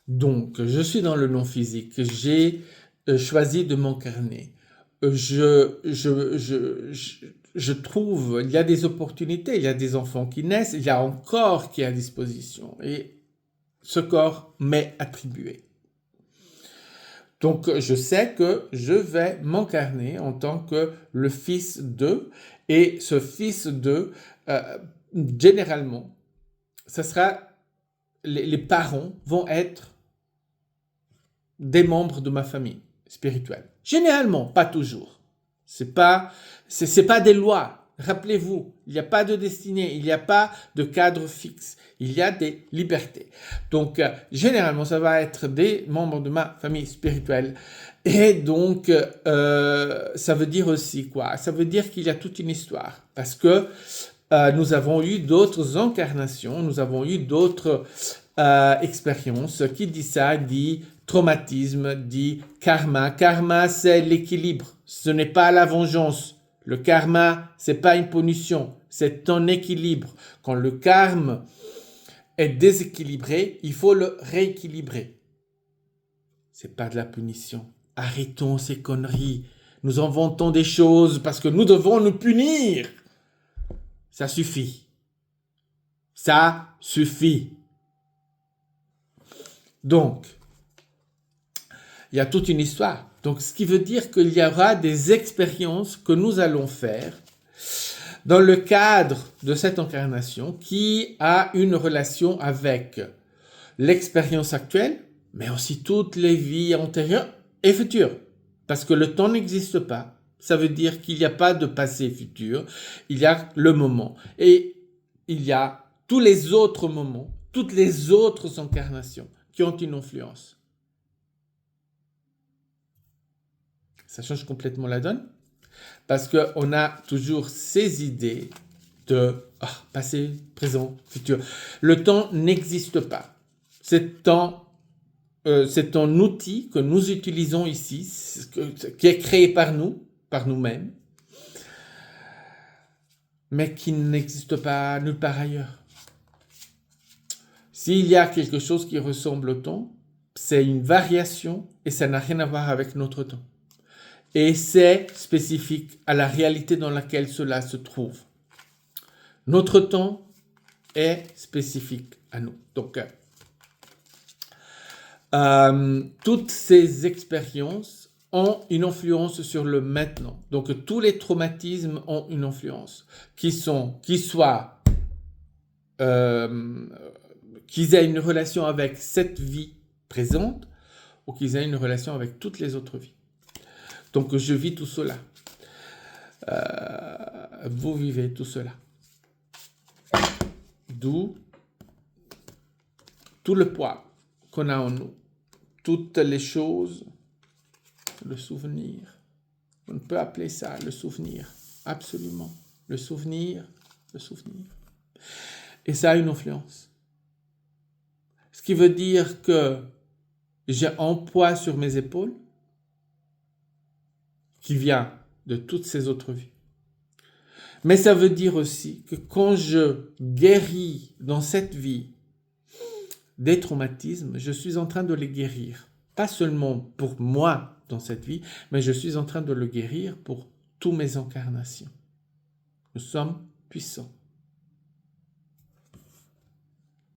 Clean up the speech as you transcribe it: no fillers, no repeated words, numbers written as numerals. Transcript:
Donc, je suis dans le non physique, j'ai choisi de m'incarner. Je, je, je, je, je trouve, il y a des opportunités, il y a des enfants qui naissent, il y a un corps qui est à disposition et ce corps m'est attribué. Donc, je sais que je vais m'incarner en tant que le fils d'eux et ce fils d'eux, généralement, ce sera, les parents vont être des membres de ma famille spirituelle. Généralement, pas toujours. C'est pas des lois. Rappelez-vous, il n'y a pas de destinée, il n'y a pas de cadre fixe. Il y a des libertés. Donc, généralement, ça va être des membres de ma famille spirituelle. Et donc, ça veut dire aussi quoi? Ça veut dire qu'il y a toute une histoire. Parce que nous avons eu d'autres incarnations, nous avons eu d'autres expériences. Qui dit ça dit traumatisme, dit karma. Karma, c'est l'équilibre. Ce n'est pas la vengeance. Le karma, c'est pas une punition, c'est un équilibre. Quand le karma est déséquilibré, il faut le rééquilibrer. C'est pas de la punition. Arrêtons ces conneries. Nous inventons des choses parce que nous devons nous punir. Ça suffit. Ça suffit. Donc, il y a toute une histoire. Donc, ce qui veut dire qu'il y aura des expériences que nous allons faire dans le cadre de cette incarnation qui a une relation avec l'expérience actuelle, mais aussi toutes les vies antérieures et futures. Parce que le temps n'existe pas. Ça veut dire qu'il n'y a pas de passé futur. Il y a le moment. Et il y a tous les autres moments, toutes les autres incarnations qui ont une influence. Ça change complètement la donne parce qu'on a toujours ces idées de passé, présent, futur. Le temps n'existe pas. C'est un outil que nous utilisons ici, qui est créé par nous-mêmes, mais qui n'existe pas nulle part ailleurs. S'il y a quelque chose qui ressemble au temps, c'est une variation et ça n'a rien à voir avec notre temps. Et c'est spécifique à la réalité dans laquelle cela se trouve. Notre temps est spécifique à nous. Donc, toutes ces expériences ont une influence sur le maintenant. Donc, tous les traumatismes ont une influence, qu'ils aient une relation avec cette vie présente ou qu'ils aient une relation avec toutes les autres vies. Donc, je vis tout cela. Vous vivez tout cela. D'où tout le poids qu'on a en nous. Toutes les choses, le souvenir. On peut appeler ça le souvenir. Absolument. Le souvenir. Et ça a une influence. Ce qui veut dire que j'ai un poids sur mes épaules qui vient de toutes ces autres vies. Mais ça veut dire aussi que quand je guéris dans cette vie des traumatismes, je suis en train de les guérir. Pas seulement pour moi dans cette vie, mais je suis en train de le guérir pour toutes mes incarnations. Nous sommes puissants.